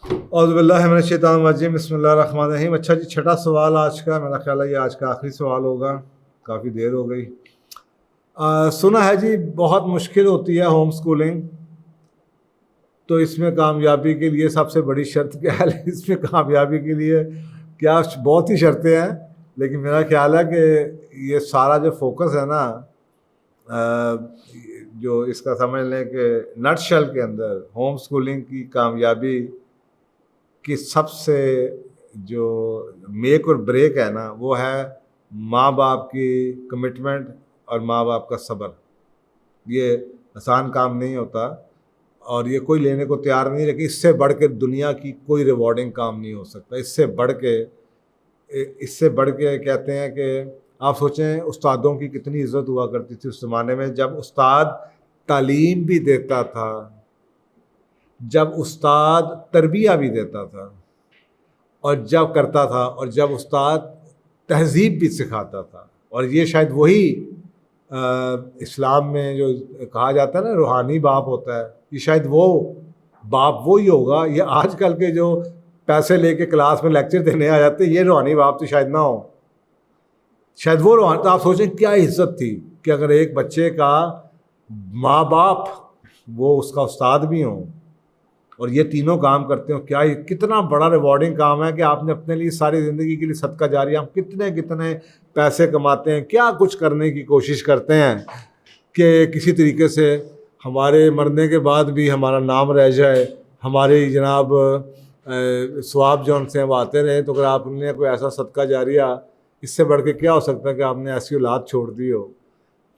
औज़ुबिल्लाहि बिस्मिल्लाहिर्रहमानिर्रहीम। अच्छा जी, छठा सवाल आज का, मेरा ख्याल है ये आज का आखिरी सवाल होगा, काफ़ी देर हो गई। सुना है जी बहुत मुश्किल होती है होम स्कूलिंग, तो इसमें कामयाबी के लिए सबसे बड़ी शर्त क्या है? इसमें कामयाबी के लिए क्या बहुत ही शर्तें हैं, लेकिन मेरा ख्याल है कि ये सारा जो फोकस है ना, जो इसका समझ लें कि नटशेल के अंदर होम स्कूलिंग की कामयाबी कि सबसे जो मेक और ब्रेक है ना, वो है माँ बाप की कमिटमेंट और माँ बाप का सब्र। ये आसान काम नहीं होता और ये कोई लेने को तैयार नहीं, लेकिन इससे बढ़ के दुनिया की कोई रिवॉर्डिंग काम नहीं हो सकता। इससे बढ़ के कहते हैं कि आप सोचें उस्तादों की कितनी इज्जत हुआ करती थी उस ज़माने में, जब उस्ताद तालीम भी देता था, जब उस्ताद तरबिया भी देता था, और जब उस्ताद तहज़ीब भी सिखाता था। और ये शायद वही इस्लाम में जो कहा जाता है ना रूहानी बाप होता है, ये शायद वो बाप वो ही होगा। ये आजकल के जो पैसे लेके क्लास में लेक्चर देने आ जाते हैं, ये रूहानी बाप तो शायद ना हो, शायद वो रूहानी। तो आप सोचें क्या इज्जत थी कि अगर एक बच्चे का माँ बाप वो उसका उस्ताद भी हो और ये तीनों काम करते हो, क्या कितना बड़ा रिवॉर्डिंग काम है कि आपने अपने लिए सारी ज़िंदगी के लिए सदका जारिया, हम कितने कितने पैसे कमाते हैं, क्या कुछ करने की कोशिश करते हैं कि किसी तरीके से हमारे मरने के बाद भी हमारा नाम रह जाए, हमारे जनाब सवाब जो उनसे वो आते रहे। तो अगर आपने कोई ऐसा सदका जारिया, इससे बढ़ के क्या हो सकता है कि आपने ऐसी औलाद छोड़ दी हो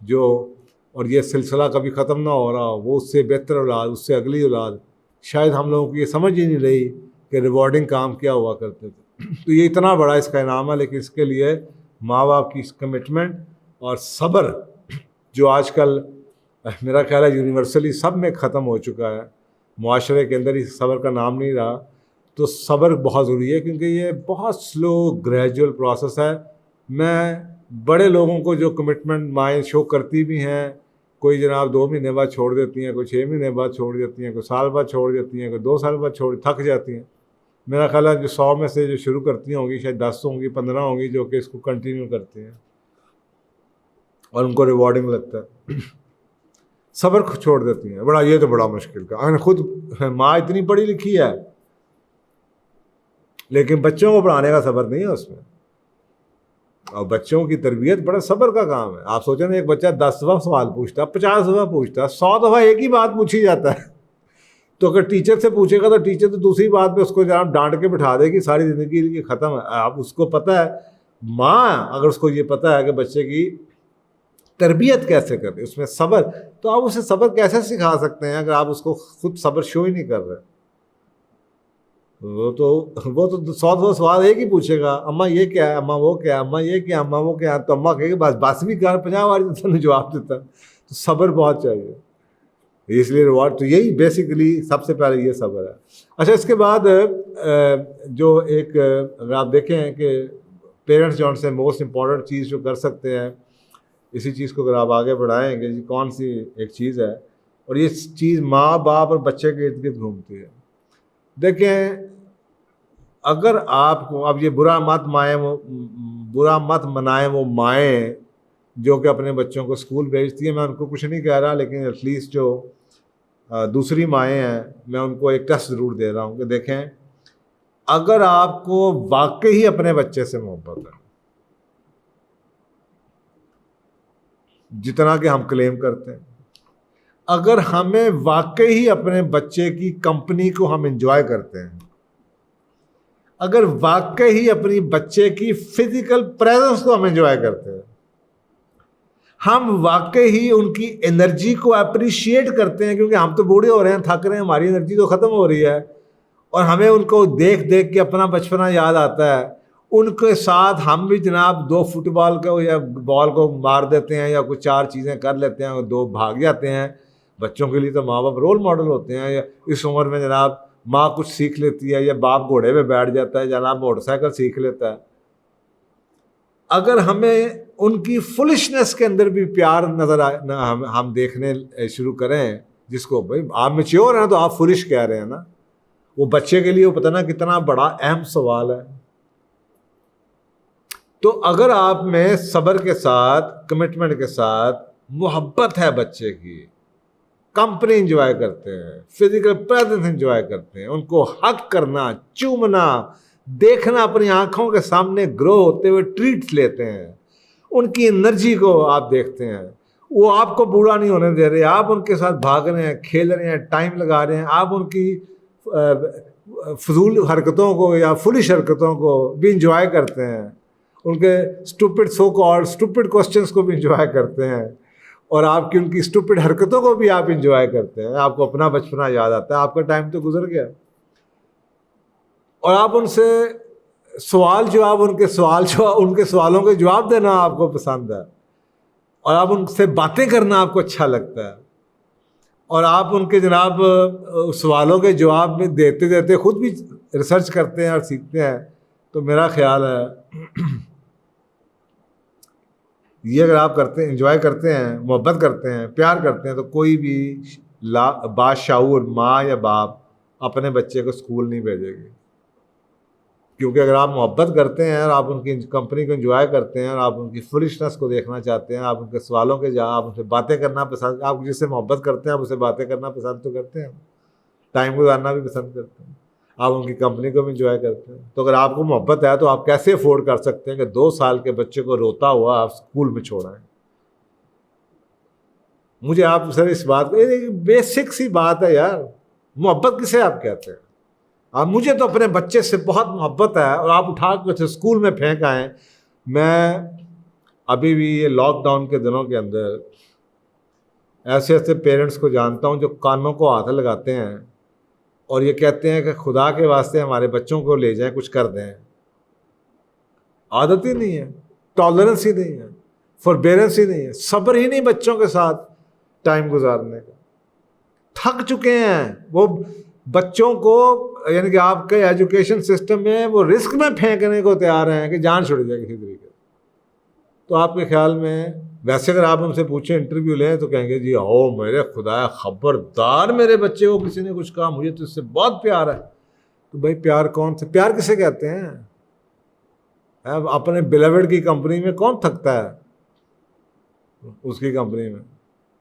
जो, और ये सिलसिला कभी ख़त्म ना हो रहा हो, वो उससे बेहतर औलाद, उससे अगली औलाद। शायद हम लोगों को ये समझ ही नहीं रही कि रिवॉर्डिंग काम क्या हुआ करते थे। तो ये इतना बड़ा इसका इनाम है, लेकिन इसके लिए माँ बाप की कमिटमेंट और सब्र, जो आजकल मेरा ख्याल है यूनिवर्सली सब में ख़त्म हो चुका है, मुआशरे के अंदर ही सब्र का नाम नहीं रहा। तो सब्र बहुत ज़रूरी है, क्योंकि ये बहुत स्लो ग्रेजुअल प्रोसेस है। मैं बड़े लोगों को जो कमिटमेंट माएँ शो करती भी हैं, कोई जनाब 2 महीने बाद छोड़ देती हैं, कोई 6 महीने बाद छोड़ देती हैं, कोई साल बाद छोड़ देती हैं, कोई 2 साल बाद थक जाती हैं। मेरा ख्याल है जो 100 में से जो शुरू करती होंगी शायद 10 होंगी, 15 होंगी जो कि इसको कंटिन्यू करती हैं और उनको रिवॉर्डिंग लगता है। सब्र छोड़ देती हैं, बड़ा, ये तो बड़ा मुश्किल का। अगर खुद माँ इतनी पढ़ी लिखी है, लेकिन बच्चों को पढ़ाने का सब्र नहीं है उसमें, और बच्चों की तरबियत बड़ा सब्र का काम है। आप सोचें ना, एक बच्चा 10 दफ़ा सवाल पूछता, 50 दफ़ा पूछता, 100 दफ़ा एक ही बात पूछी जाता है। तो अगर टीचर से पूछेगा तो टीचर तो दूसरी बात पे उसको जनाब डांट के बिठा देगी, सारी ज़िंदगी की ख़त्म है। आप उसको पता है, माँ अगर उसको ये पता है कि बच्चे की तरबियत कैसे करें, उसमें सब्र, तो आप उसे सब्र कैसे सिखा सकते हैं अगर आप उसको खुद सब्र शो ही नहीं कर रहे? वो तो 100 सवाल एक ही पूछेगा, अम्मा ये क्या है, अम्मा वो क्या है, अम्मा ये क्या, अम्मा वो क्या है। तो अम्मा कहेगी बस बस भी कर, 50 बार तुमने जवाब देता। तो सब्र बहुत चाहिए, इसलिए रिवॉर्ड तो यही बेसिकली सबसे पहले ये सब्र है। अच्छा, इसके बाद जो एक अगर आप देखें कि पेरेंट्स जो उनसे मोस्ट इम्पॉर्टेंट चीज़ जो कर सकते हैं, इसी चीज़ को अगर आप आगे बढ़ाएंगे जी, कौन सी एक चीज़ है, और ये चीज़ माँ बाप और बच्चे के इर्द गिर्द घूमती है। देखें, अगर आपको अब ये बुरा मत मनाएं वो माएँ जो कि अपने बच्चों को स्कूल भेजती हैं। मैं उनको कुछ नहीं कह रहा, लेकिन एटलीस्ट जो दूसरी माएँ हैं, मैं उनको एक टेस्ट ज़रूर दे रहा हूँ कि देखें, अगर आपको वाकई ही अपने बच्चे से मोहब्बत है, जितना कि हम क्लेम करते हैं, अगर हमें वाकई ही अपने बच्चे की कंपनी को हम एंजॉय करते हैं, अगर वाकई ही अपनी बच्चे की फिजिकल प्रेजेंस को हम एंजॉय करते हैं, हम वाकई ही उनकी एनर्जी को अप्रिशिएट करते हैं, क्योंकि हम तो बूढ़े हो रहे हैं, थक रहे हैं, हमारी एनर्जी तो ख़त्म हो रही है, और हमें उनको देख देख के अपना बचपना याद आता है। उनके साथ हम भी जनाब 2 फुटबॉल को या बॉल को मार देते हैं, या कुछ 4 चीज़ें कर लेते हैं और 2 भाग जाते हैं। बच्चों के लिए तो माँ बाप रोल मॉडल होते हैं। या इस उम्र में जनाब माँ कुछ सीख लेती है, या बाप घोड़े पे बैठ जाता है, जनाब मोटरसाइकिल सीख लेता है। अगर हमें उनकी फुलिशनेस के अंदर भी प्यार नज़र आए ना, हम देखने शुरू करें, जिसको भाई आप मैच्योर हैं तो आप फुलिश कह रहे हैं ना, वो बच्चे के लिए वो पता ना कितना बड़ा अहम सवाल है। तो अगर आप में सब्र के साथ, कमिटमेंट के साथ मोहब्बत है बच्चे की, कंपनी एंजॉय करते हैं, फिजिकल प्रेजेंस एंजॉय करते हैं, उनको हक करना, चूमना, देखना, अपनी आंखों के सामने ग्रो होते हुए ट्रीट्स लेते हैं, उनकी एनर्जी को आप देखते हैं, वो आपको बूढ़ा नहीं होने दे रहे, आप उनके साथ भाग रहे हैं, खेल रहे हैं, टाइम लगा रहे हैं, आप उनकी फजूल हरकतों को या फुलिश हरकतों को भी इंजॉय करते हैं, उनके stupid so called stupid questions को भी इंजॉय करते हैं, और आपकी उनकी स्टूपिड हरकतों को भी आप इंजॉय करते हैं। आपको अपना बचपना याद आता है, आपका टाइम तो गुजर गया, और आप उनसे सवाल जवाब, उनके सवालों के जवाब देना आपको पसंद है, और आप उनसे बातें करना आपको अच्छा लगता है, और आप उनके जनाब सवालों के जवाब में देते देते खुद भी रिसर्च करते हैं और सीखते हैं। तो मेरा ख्याल है ये अगर आप करते हैं, एंजॉय करते हैं, मोहब्बत करते हैं, प्यार करते हैं, तो कोई भी बाशाऊर माँ या बाप अपने बच्चे को स्कूल नहीं भेजेगी। क्योंकि अगर आप मोहब्बत करते हैं और आप उनकी कंपनी को एंजॉय करते हैं और आप उनकी फुलिशनेस को देखना चाहते हैं, आप उनके सवालों के जवाब, आप उनसे बातें करना पसंद, आप जिससे मोहब्बत करते हैं आप उससे बातें करना पसंद तो करते हैं, टाइम गुजारना भी पसंद करते हैं, आप उनकी कंपनी को भी इंजॉय करते हैं। तो अगर आपको मोहब्बत है तो आप कैसे अफोर्ड कर सकते हैं कि 2 साल के बच्चे को रोता हुआ आप स्कूल में छोड़ाएं? मुझे आप सर इस बात को, बेसिक सी बात है यार, मोहब्बत किसे आप कहते हैं? आप, मुझे तो अपने बच्चे से बहुत मोहब्बत है, और आप उठा के स्कूल में फेंक आए। मैं अभी भी ये लॉकडाउन के दिनों के अंदर ऐसे ऐसे पेरेंट्स को जानता हूँ जो कानों को हाथ लगाते हैं और ये कहते हैं कि खुदा के वास्ते हमारे बच्चों को ले जाएं, कुछ कर दें। आदत ही नहीं है, टॉलरेंस ही नहीं है, फॉरबेरेंस ही नहीं है, सब्र ही नहीं बच्चों के साथ टाइम गुजारने का। थक चुके हैं वो बच्चों को, यानी कि आपके एजुकेशन सिस्टम में वो रिस्क में फेंकने को तैयार हैं कि जान छुड़ जाए किसी तरीके से। तो आपके ख्याल में, वैसे अगर आप उनसे पूछें, इंटरव्यू लें, तो कहेंगे जी ओ मेरे खुदा खबरदार, मेरे बच्चे को किसी ने कुछ कहा, मुझे तो इससे बहुत प्यार है। तो भाई प्यार कौन से, प्यार किसे कहते हैं? अब अपने बिलवेड की कंपनी में कौन थकता है? उसकी कंपनी में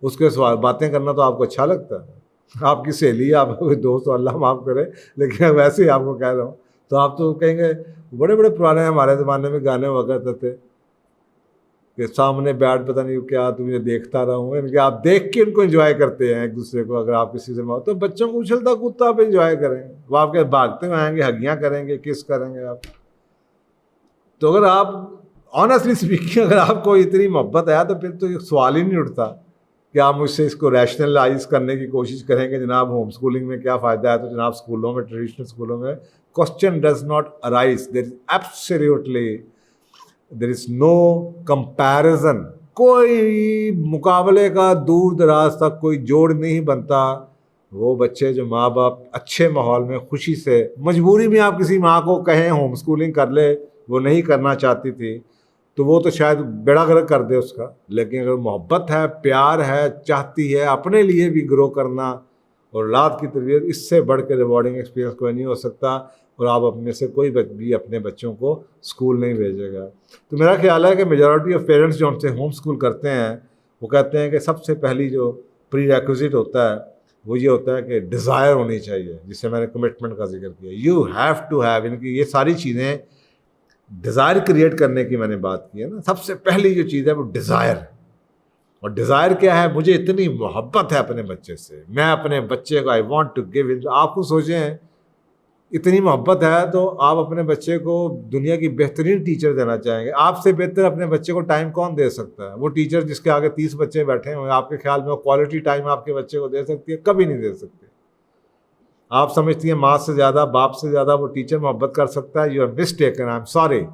उसके सवाल बातें करना तो आपको अच्छा लगता है? आपकी सहेली, आपका कोई दोस्त, अल्लाह माफ़ करे, लेकिन वैसे ही आपको कह रहा हूँ, तो आप तो कहेंगे बड़े बड़े पुराने हमारे ज़माने में गाने हुआ करते थे कि सामने बैठ पता नहीं क्या तुम्हें देखता रहा हूँ, इनके आप देख के उनको एंजॉय करते हैं एक दूसरे को। अगर आप किसी से तो बच्चों को उछलता कूदता आप एंजॉय करें, वो आपके भागते हुए आएंगे, हगियाँ करेंगे, किस करेंगे आप। तो अगर आप ऑनेस्टली स्पीकिंग, अगर आपको इतनी मोहब्बत है तो फिर तो ये सवाल ही नहीं उठता कि आप मुझसे इसको रैशनलाइज करने की कोशिश करेंगे जनाब होम स्कूलिंग में क्या फ़ायदा है। तो जनाब स्कूलों में, ट्रेडिशनल स्कूलों में question does not arise, there is absolutely, there is no comparison, कोई मुकाबले का दूर दराज तक कोई जोड़ नहीं बनता। वो बच्चे जो माँ बाप अच्छे माहौल में खुशी से, मजबूरी में आप किसी माँ को कहें होम स्कूलिंग कर ले, वो नहीं करना चाहती थी, तो वो तो शायद बेड़ा गर्क कर दे उसका। लेकिन अगर मोहब्बत है, प्यार है, चाहती है अपने लिए भी ग्रो करना और औलाद की तरबियत, इससे बढ़ के रिवॉर्डिंग एक्सपीरियंस कोई नहीं हो सकता। और आप अपने से कोई भी अपने बच्चों को स्कूल नहीं भेजेगा। तो मेरा ख्याल है कि मेजॉरिटी ऑफ पेरेंट्स जो उनसे होम स्कूल करते हैं वो कहते हैं कि सबसे पहली जो प्री रेक्विजिट होता है वो ये होता है कि डिज़ायर होनी चाहिए, जिससे मैंने कमिटमेंट का जिक्र किया। यू हैव टू हैव, इनकी ये सारी चीज़ें डिज़ायर क्रिएट करने की मैंने बात की है ना। सबसे पहली जो चीज़ है वो डिज़ायर है। और डिज़ायर क्या है? मुझे इतनी मोहब्बत है अपने बच्चे से, मैं अपने बच्चे को I want to give him. आपको सोचें, इतनी मोहब्बत है तो आप अपने बच्चे को दुनिया की बेहतरीन टीचर देना चाहेंगे। आपसे बेहतर अपने बच्चे को टाइम कौन दे सकता है? वो टीचर जिसके आगे 30 बच्चे बैठे हुए, आपके ख्याल में वो क्वालिटी टाइम आपके बच्चे को दे सकती है? कभी नहीं दे सकती। आप समझती हैं माँ से ज़्यादा, बाप से ज़्यादा वो टीचर मोहब्बत कर सकता है? You are mistaken, I am sorry.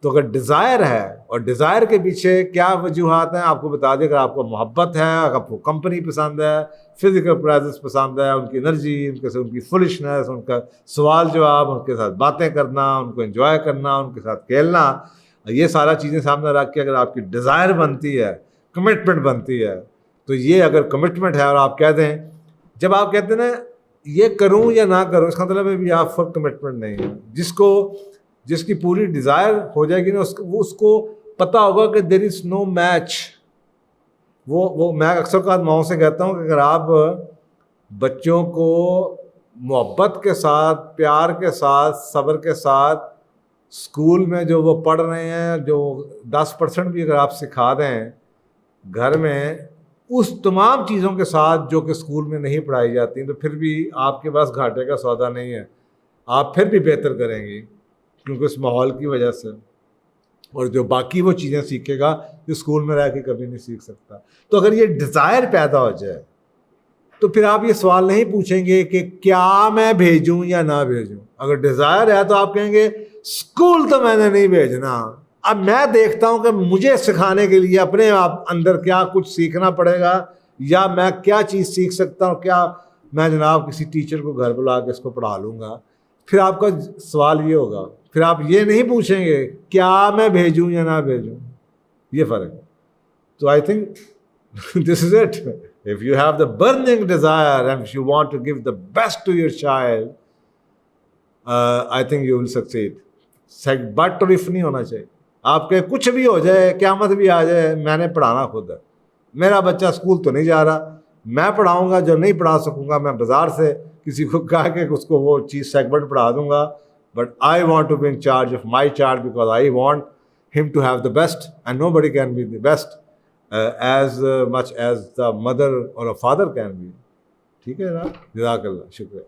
तो अगर डिज़ायर है, और डिज़ायर के पीछे क्या वजूहात हैं आपको बता दें। अगर आपको मोहब्बत है, अगर आपको कंपनी पसंद है, फिजिकल प्रेजेंस पसंद है, उनकी एनर्जी, उनकी फुलिशनेस, उनका सवाल जवाब, उनके साथ बातें करना, उनको एंजॉय करना, उनके साथ खेलना, ये सारा चीज़ें सामने रख के अगर आपकी डिज़ायर बनती है, कमिटमेंट बनती है, तो ये अगर कमिटमेंट है और आप कह दें, जब आप कहते हैं ना ये करूं या ना करूं, इसका मतलब है भी आप फुल कमिटमेंट नहीं है। जिसकी पूरी डिज़ायर हो जाएगी ना, उसको पता होगा कि देयर इज़ नो मैच। वो मैं अक्सर का माओ से कहता हूँ कि अगर आप बच्चों को मोहब्बत के साथ, प्यार के साथ, सब्र के साथ स्कूल में जो वो पढ़ रहे हैं, जो 10% भी अगर आप सिखा दें घर में उस तमाम चीज़ों के साथ जो कि स्कूल में नहीं पढ़ाई जाती, तो फिर भी आपके पास घाटे का सौदा नहीं है। आप फिर भी बेहतर करेंगी क्योंकि उस माहौल की वजह से। और जो बाकी वो चीज़ें सीखेगा जो स्कूल में रह के कभी नहीं सीख सकता। तो अगर ये डिज़ायर पैदा हो जाए तो फिर आप ये सवाल नहीं पूछेंगे कि क्या मैं भेजूं या ना भेजूं। अगर डिज़ायर है तो आप कहेंगे स्कूल तो मैंने नहीं भेजना, अब मैं देखता हूं कि मुझे सिखाने के लिए अपने आप अंदर क्या कुछ सीखना पड़ेगा, या मैं क्या चीज़ सीख सकता हूं, क्या मैं जनाब किसी टीचर को घर बुला के इसको पढ़ा लूँगा। फिर आपका सवाल ये होगा, फिर आप ये नहीं पूछेंगे क्या मैं भेजूं या ना भेजूं। ये फ़र्क। तो I think this is it. If you have the burning desire and if you want to give the best to your child, I think you will succeed. But और इफ नहीं होना चाहिए। आपके कुछ भी हो जाए, क़यामत भी आ जाए, मैंने पढ़ाना खुद है। मेरा बच्चा स्कूल तो नहीं जा रहा, मैं पढ़ाऊंगा। जो नहीं पढ़ा सकूंगा मैं बाज़ार से किसी को कहा के उसको वो चीज़ सेगमेंट पढ़ा दूंगा। But I want to be in charge of my child because I want him to have the best and nobody can be the best as much as the mother or a father can be। ठीक है ना, जज़ाकल्लाह, शुक्रिया।